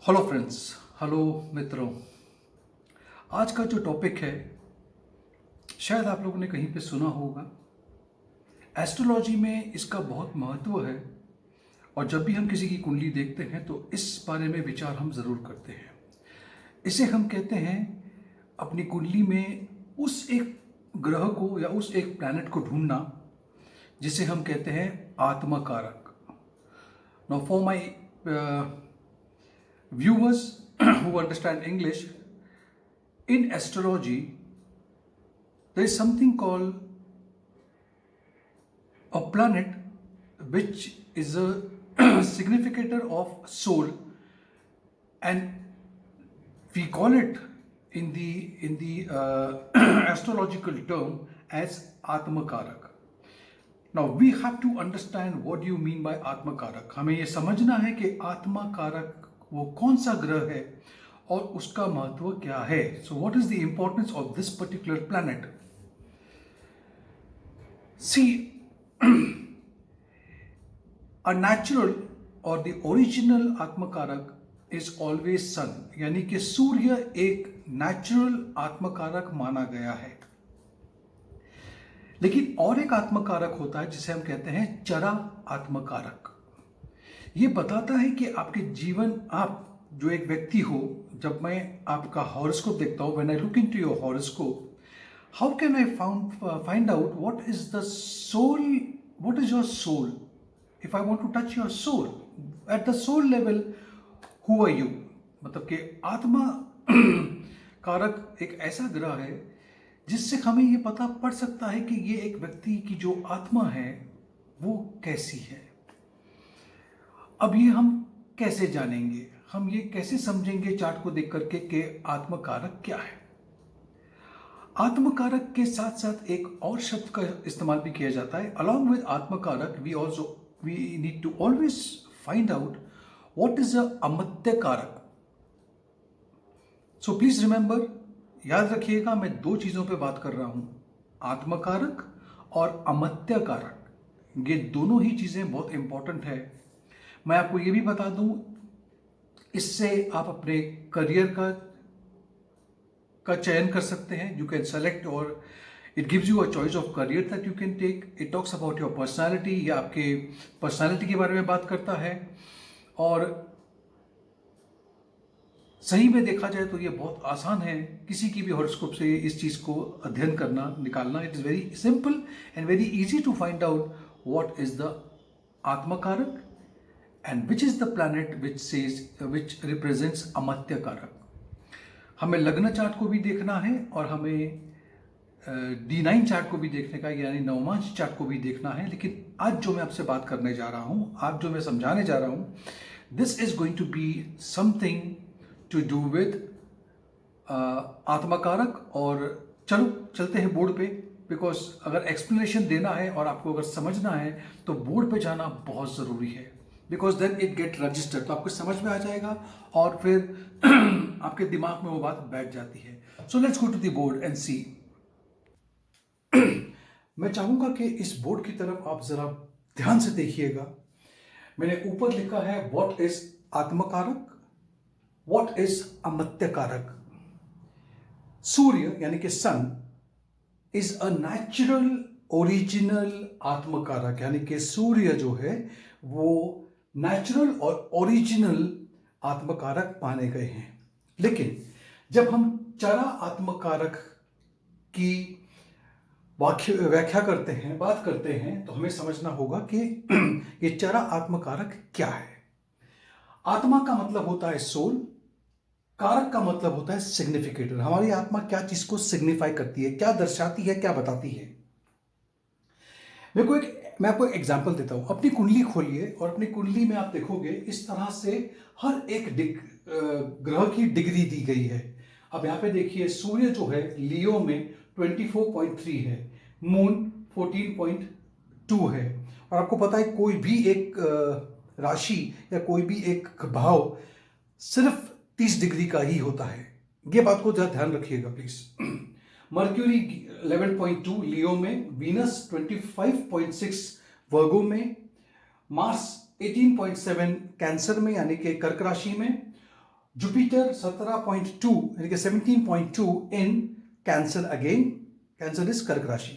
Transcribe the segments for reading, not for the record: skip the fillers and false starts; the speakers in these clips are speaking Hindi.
हेलो फ्रेंड्स, हेलो मित्रों। आज का जो टॉपिक है शायद आप लोगों ने कहीं पे सुना होगा। एस्ट्रोलॉजी में इसका बहुत महत्व है और जब भी हम किसी की कुंडली देखते हैं तो इस बारे में विचार हम ज़रूर करते हैं। इसे हम कहते हैं अपनी कुंडली में उस एक ग्रह को या उस एक प्लैनेट को ढूंढना जिसे हम कहते हैं आत्मकारक। Now for my viewers who understand English, in astrology, there is something called a planet which is a significator of soul, and we call it in the astrological term as Atmakarak. Now we have to understand what do you mean by आत्मकारक। हमें ये समझना है कि आत्मकारक वो कौन सा ग्रह है और उसका महत्व क्या है। So what is the importance of this particular planet. See, a natural और the original atmakaraka is always sun, यानी कि सूर्य एक नेचुरल आत्मकारक माना गया है। लेकिन और एक आत्मकारक होता है जिसे हम कहते हैं चरा आत्मकारक। ये बताता है कि आपके जीवन, आप जो एक व्यक्ति हो, जब मैं आपका हॉरोस्कोप देखता हूं, when I look into your horoscope, how can I find out what is the soul, what is your soul. If I want to touch your soul at the soul level, who are you. मतलब कि आत्मा कारक एक ऐसा ग्रह है जिससे हमें ये पता पड़ सकता है कि ये एक व्यक्ति की जो आत्मा है वो कैसी है। अब ये हम कैसे जानेंगे, हम ये कैसे समझेंगे चार्ट को देख करके कि आत्मकारक क्या है। आत्मकारक के साथ साथ एक और शब्द का इस्तेमाल भी किया जाता है। Along with atmakaraka we need to always find out what is a amatya karaka. So please remember, याद रखिएगा, मैं दो चीजों पे बात कर रहा हूं, आत्मकारक और अमत्य कारक। ये दोनों ही चीजें बहुत इंपॉर्टेंट है। मैं आपको ये भी बता दूं, इससे आप अपने करियर का चयन कर सकते हैं। यू कैन सेलेक्ट, और it gives you a choice of career that you can take. It talks about your personality, या आपके पर्सनालिटी के बारे में बात करता है। और सही में देखा जाए तो ये बहुत आसान है किसी की भी हॉरोस्कोप से इस चीज को अध्ययन करना, निकालना। It is very simple and very easy to find out what is the atmakaraka and which is the planet which represents amatya karaka. हमें लग्न चार्ट को भी देखना है और हमें D9 चार्ट को भी देखने का, यानी नवमांश चार्ट को भी देखना है। लेकिन आज जो मैं आपसे बात करने जा रहा हूं, आज जो मैं समझाने जा रहा हूं, this is going to be something to do with atmakaraka. और चलते हैं बोर्ड पे, बिकॉज अगर एक्सप्लेनेशन देना है और आपको अगर समझना है तो बोर्ड पे जाना बहुत ज़रूरी है, because then it get registered. तो आपको समझ में आ जाएगा और फिर आपके दिमाग में वो बात बैठ जाती है। So let's go to the board and see. मैं चाहूंगा कि इस बोर्ड की तरफ आप जरा ध्यान से देखिएगा। मैंने ऊपर लिखा है व्हाट इज आत्मकारक, व्हाट इज अमत्य कारक। सूर्य यानी कि सन इज अ नेचुरल ओरिजिनल आत्मकारक, यानी कि सूर्य जो है वो नेचुरल और ओरिजिनल आत्मकारक माने गए हैं। लेकिन जब हम चरा आत्मकारक की व्याख्या करते हैं, बात करते हैं, तो हमें समझना होगा कि ये चरा आत्मकारक क्या है। आत्मा का मतलब होता है सोल, कारक का मतलब होता है सिग्निफिकेटर। हमारी आत्मा क्या चीज को सिग्निफाई करती है, क्या दर्शाती है, क्या बताती है। मैं आपको एक एग्जाम्पल देता हूं। अपनी कुंडली खोलिए और अपनी कुंडली में आप देखोगे इस तरह से हर एक ग्रह की डिग्री दी गई है। अब यहां पे देखिए, सूर्य जो है लियो में 24.3 है, मून 14.2 है। और आपको पता है कोई भी एक राशि या कोई भी एक भाव सिर्फ 30 डिग्री का ही होता है। ये बात को जरा ध्यान रखिएगा प्लीज। मर्क्यूरी 11.2 लियो में, वीनस 25.6 वर्गो में, मार्स 18.7 कैंसर में यानी कि कर्क राशि में, जुपिटर 17.2 यानी कि 17.2 इन कैंसर, अगेन कैंसर इज कर्क राशि।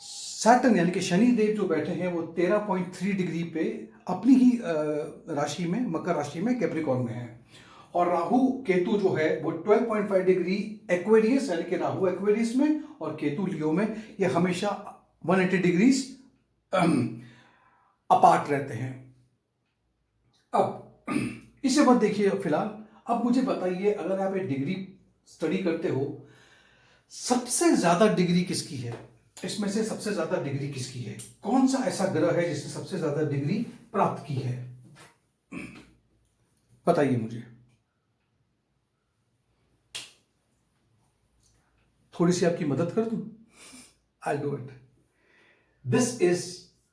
सैटर्न यानी कि शनि देव जो बैठे हैं वो 13.3 डिग्री पे अपनी ही राशि में, मकर राशि में, कैप्रिकॉर्न में है। और राहु केतु जो है वो 12.5 डिग्री एक्वेरियस यानी कि राहु एक्वेरियस में और केतु लियो में, ये हमेशा 180 डिग्रीज अपार्ट रहते हैं। अब इसे मत देखिए फिलहाल, अब मुझे बताइए, अगर आप एक डिग्री स्टडी करते हो, सबसे ज्यादा डिग्री किसकी है? इसमें से सबसे ज्यादा डिग्री किसकी है? कौन सा ऐसा ग्रह है जिसने सबसे ज्यादा डिग्री प्राप्त की है? बताइए मुझे। थोड़ी सी आपकी मदद कर दूं? I do it. This is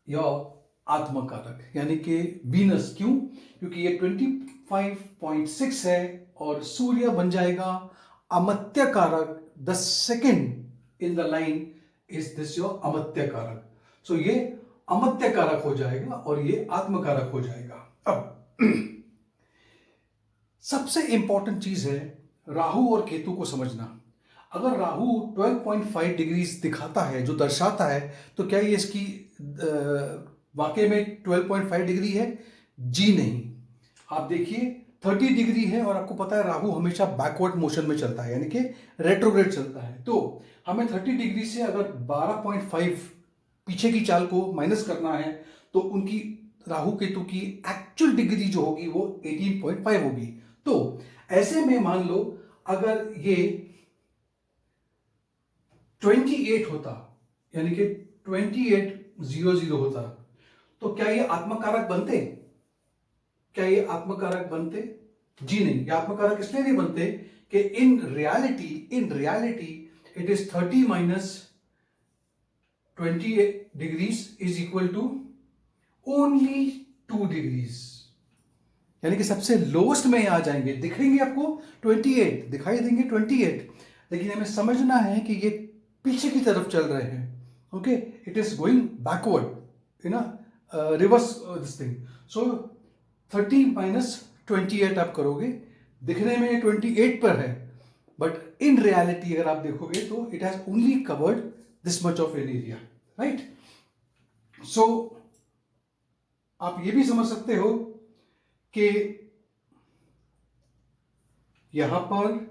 your atmakaraka यानी कि वीनस। क्यों? क्योंकि ये 25.6 है और सूर्य बन जाएगा अमत्य कारक। The second in the line is this your amatya karaka. So ये अमत्य कारक हो जाएगा और ये आत्मकारक हो जाएगा। अब सबसे इंपॉर्टेंट चीज है राहु और केतु को समझना। अगर राहु 12.5 डिग्री दिखाता है, जो दर्शाता है, तो क्या ये इसकी वाकई में 12.5 डिग्री है? जी नहीं। आप देखिए 30 डिग्री है और आपको पता है राहु हमेशा बैकवर्ड मोशन में चलता है यानी कि रेट्रोग्रेड चलता है। तो हमें 30 डिग्री से अगर 12.5 पीछे की चाल को माइनस करना है तो उनकी राहु केतु की एक्चुअल डिग्री जो होगी वो 18.5 होगी। तो ऐसे में मान लो अगर ये 28 होता यानी कि 2800 होता, तो क्या ये आत्मकारक बनते? क्या ये आत्मकारक बनते? जी नहीं। ये आत्मकारक इसलिए नहीं बनते कि in reality it is 30 minus 20 degrees is equal to only 2 degrees, यानी कि सबसे लोएस्ट में आ जाएंगे। दिखेंगे आपको 28, दिखाई देंगे 28, लेकिन हमें समझना है कि ये पीछे की तरफ चल रहे हैं। Okay, it is going backward in reverse this thing. So 30 minus 28 आप करोगे, दिखने में 28 पर है, बट इन रियलिटी अगर आप देखोगे तो it has only covered this much of an area, right? So आप ये भी समझ सकते हो कि यहां पर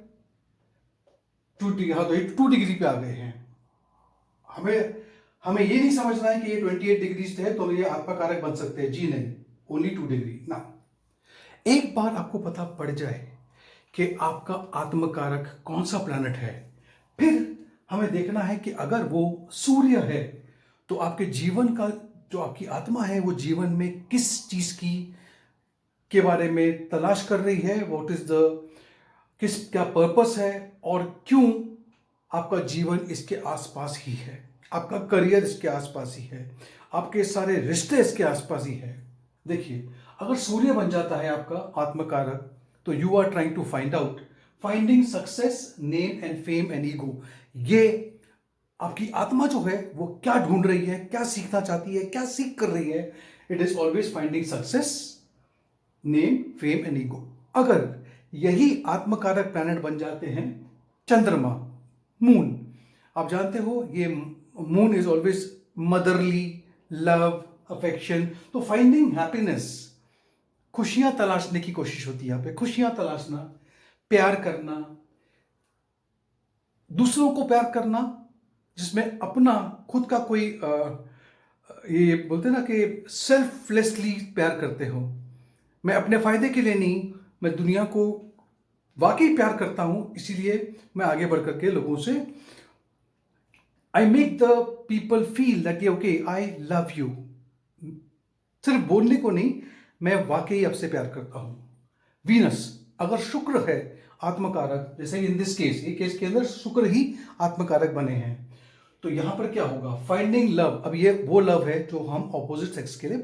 यहां तो 2 डिग्री पे आ गए हैं। हमें ये नहीं समझना है कि ये 28 डिग्री है तो ये आत्मकारक बन सकते हैं। जी नहीं, ओनली 2 डिग्री ना। एक बार आपको पता पड़ जाए कि आपका आत्मकारक कौन सा प्लैनेट है, फिर हमें देखना है कि अगर वो सूर्य है तो आपके जीवन का, जो आपकी आत्मा है, वो जीवन में किस चीज की के बारे में तलाश कर रही है, व्हाट इज द, क्या पर्पस है और क्यों आपका जीवन इसके आसपास ही है, आपका करियर इसके आसपास ही है, आपके सारे रिश्ते इसके आसपास ही है। देखिए, अगर सूर्य बन जाता है आपका आत्मकारक, तो you are trying to find out, finding success, name and fame and ego. ये आपकी आत्मा जो है वो क्या ढूंढ रही है, क्या सीखना चाहती है, क्या सीख कर रही है? It is always finding success, name, fame and ego. अगर यही आत्मकारक प्लैनेट बन जाते हैं चंद्रमा, मून, आप जानते हो ये moon is always motherly, love, affection. तो फाइंडिंग हैप्पीनेस, खुशियां तलाशने की कोशिश होती है यहां पे, खुशियां तलाशना, प्यार करना, दूसरों को प्यार करना, जिसमें अपना खुद का कोई ये बोलते ना कि सेल्फलेसली प्यार करते हो। मैं अपने फायदे के लिए नहीं, मैं दुनिया को वाकई प्यार करता हूं, इसीलिए मैं आगे बढ़ करके लोगों से I make the people feel that okay I love you. सिर्फ बोलने को नहीं, मैं वाकई आपसे प्यार करता हूं। वीनस अगर शुक्र है आत्मकारक, जैसे इन दिस केस, ये केस के अंदर शुक्र ही आत्मकारक बने हैं, तो यहां पर क्या होगा? Finding love. अब ये वो लव है जो हम ऑपोजिट सेक्स के लिए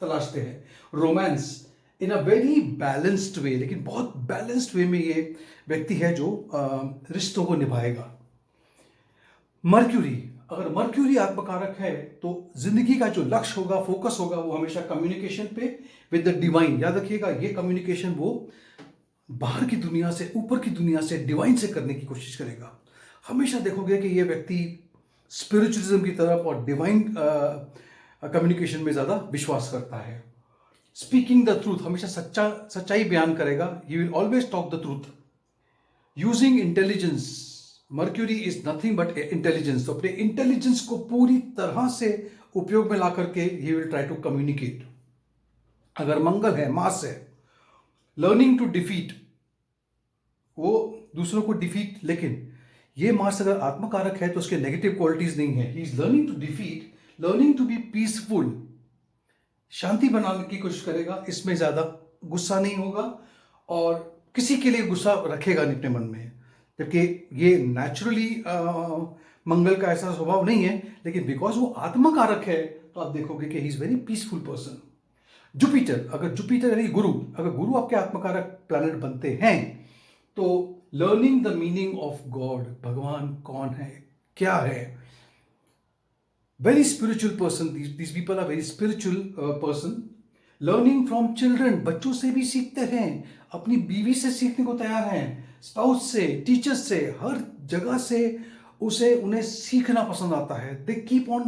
तलाशते हैं। Romance in a very balanced way, लेकिन बहुत बैलेंस्ड वे में ये व्यक्ति है जो रिश्तों को निभाएगा। मर्क्यूरी, अगर मर्क्यूरी आत्मकारक है तो जिंदगी का जो लक्ष्य होगा, फोकस होगा, वो हमेशा कम्युनिकेशन पे विद द डिवाइन। याद रखिएगा, ये कम्युनिकेशन वो बाहर की दुनिया से, ऊपर की दुनिया से, डिवाइन से करने की कोशिश करेगा। हमेशा देखोगे कि ये व्यक्ति स्पिरिचुअलिज्म की तरफ और डिवाइन कम्युनिकेशन में ज़्यादा विश्वास करता है। स्पीकिंग द ट्रूथ, हमेशा सच्चाई बयान करेगा। He will always talk the truth. Using intelligence, mercury is nothing but intelligence. तो अपने इंटेलिजेंस को पूरी तरह से उपयोग में ला करके ही विल ट्राई टू कम्युनिकेट। अगर मंगल है, मास है, लर्निंग टू डिफीट, वो दूसरों को डिफीट। लेकिन ये मास अगर आत्मकारक है तो उसके नेगेटिव क्वालिटीज नहीं है। He is learning to defeat, learning to be peaceful, शांति बनाने की कोशिश करेगा। इसमें ज्यादा गुस्सा नहीं होगा और किसी के लिए गुस्सा रखेगा नहीं अपने मन में, जबकि ये नेचुरली मंगल का ऐसा स्वभाव नहीं है। लेकिन बिकॉज वो आत्मकारक है तो आप देखोगे कि he is very peaceful person. Jupiter, अगर जुपिटर यानी गुरु, अगर गुरु आपके आत्मकारक प्लैनेट बनते हैं तो learning the meaning of god, भगवान कौन है, क्या है, very spiritual person. These people are very spiritual person. Learning from children, बच्चों से भी सीखते हैं, अपनी बीवी से सीखने को तैयार हैं, स्पाउस से, टीचर्स से, हर जगह से उन्हें सीखना पसंद आता है। दे कीप ऑन,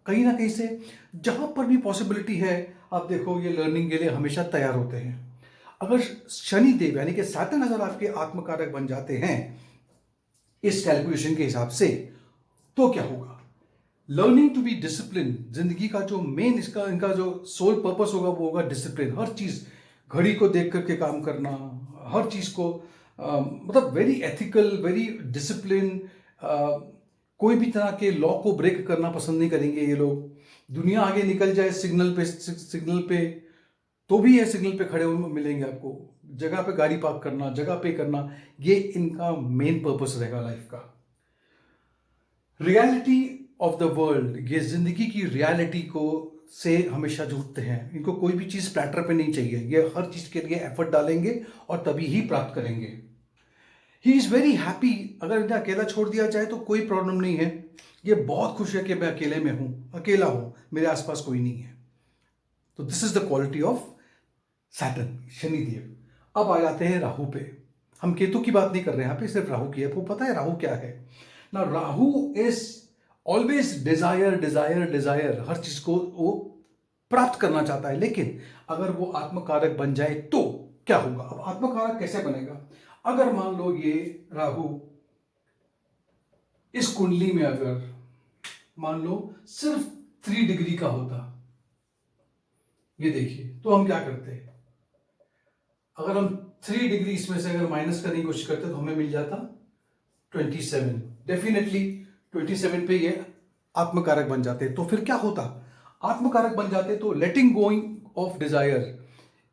कहीं ना कहीं से जहां पर भी पॉसिबिलिटी है आप देखो ये लर्निंग के लिए हमेशा तैयार होते हैं। अगर शनि देव यानी कि सैटर्न अगर आपके आत्मकारक बन जाते हैं इस कैलकुलेशन के हिसाब से, तो क्या होगा? लर्निंग टू बी डिसिप्लिन, जिंदगी का जो मेन इनका जो सोल पर्पस होगा वो होगा डिसिप्लिन। हर चीज घड़ी को देख करके काम करना, हर चीज को मतलब वेरी एथिकल, वेरी डिसिप्लिन। कोई भी तरह के लॉ को ब्रेक करना पसंद नहीं करेंगे ये लोग। दुनिया आगे निकल जाए सिग्नल पे तो भी ये सिग्नल पे खड़े हुए मिलेंगे आपको। जगह पे गाड़ी पार्क करना, जगह पे करना, ये इनका मेन पर्पस रहेगा लाइफ का। रियलिटी ऑफ द वर्ल्ड, ये जिंदगी की रियलिटी को से हमेशा जूझते हैं। इनको कोई भी चीज प्लेटर पे नहीं चाहिए, ये हर चीज के लिए एफर्ट डालेंगे और तभी ही प्राप्त करेंगे। ही इज वेरी हैप्पी, अगर इन्हें अकेला छोड़ दिया जाए तो कोई प्रॉब्लम नहीं है। ये बहुत खुश है कि मैं अकेले में हूं, अकेला हूं, मेरे आसपास कोई नहीं है। तो this is the quality of Saturn, Shanidev. अब आ जाते हैं राहु पे। हम केतु की बात नहीं कर रहे हैं यहाँ पे, सिर्फ राहु की है। आपको पता है राहु क्या है ना? Rahu is always desire desire desire, हर चीज को वो प्राप्त करना चाहता है। लेकिन अगर वो आत्मकारक बन जाए तो क्या होगा? अब आत्मकारक कैसे बनेगा? अगर मान लो ये राहु इस कुंडली में अगर मान लो सिर्फ 3 डिग्री का होता, ये देखिए, तो हम क्या करते हैं? अगर हम 3 डिग्री इसमें से अगर माइनस करने की कोशिश करते तो हमें मिल जाता 27। डेफिनेटली 27 पे ये आत्मकारक बन जाते। तो फिर क्या होता? आत्मकारक बन जाते तो लेटिंग गोइंग ऑफ डिजायर,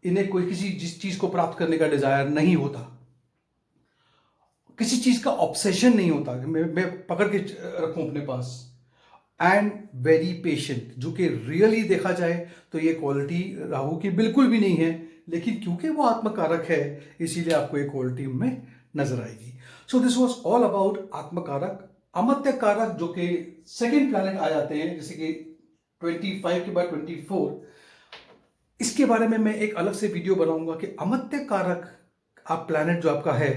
इन्हें कोई किसी जिस चीज को प्राप्त करने का डिजायर नहीं होता, किसी चीज का ऑब्सेशन नहीं होता, मैं पकड़ के रखूं अपने पास। एंड वेरी पेशेंट, जो कि रियली देखा जाए तो ये क्वालिटी राहु की बिल्कुल भी नहीं है, लेकिन क्योंकि वो आत्मकारक है इसीलिए आपको ये क्वालिटी में नजर आएगी। So this was all about atmakaraka. Amatya karaka जो कि सेकेंड प्लैनेट आ जाते हैं, जैसे कि 25 के बाद 24, इसके बारे में मैं एक अलग से वीडियो बनाऊंगा कि अमत्य कारक आप प्लैनेट जो आपका है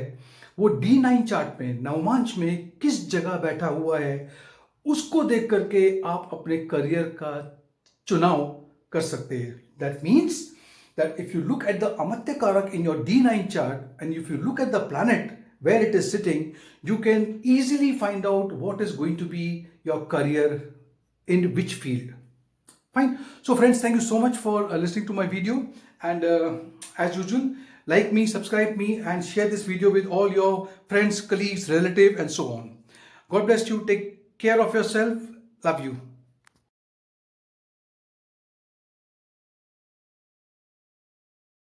वो D9 चार्ट में, नवमांश में किस जगह बैठा हुआ है, उसको देख करके आप अपने करियर का चुनाव कर सकते हैं। That means that if you look at the Amatya Karak in your D9 chart and if you look at the planet where it is sitting, you can easily find out what is going to be your career in which field. Fine. So friends, thank you so much for listening to my video, and as usual, like me, subscribe me, and share this video with all your friends, colleagues, relatives, and so on. God bless you. Take care of yourself. Love you.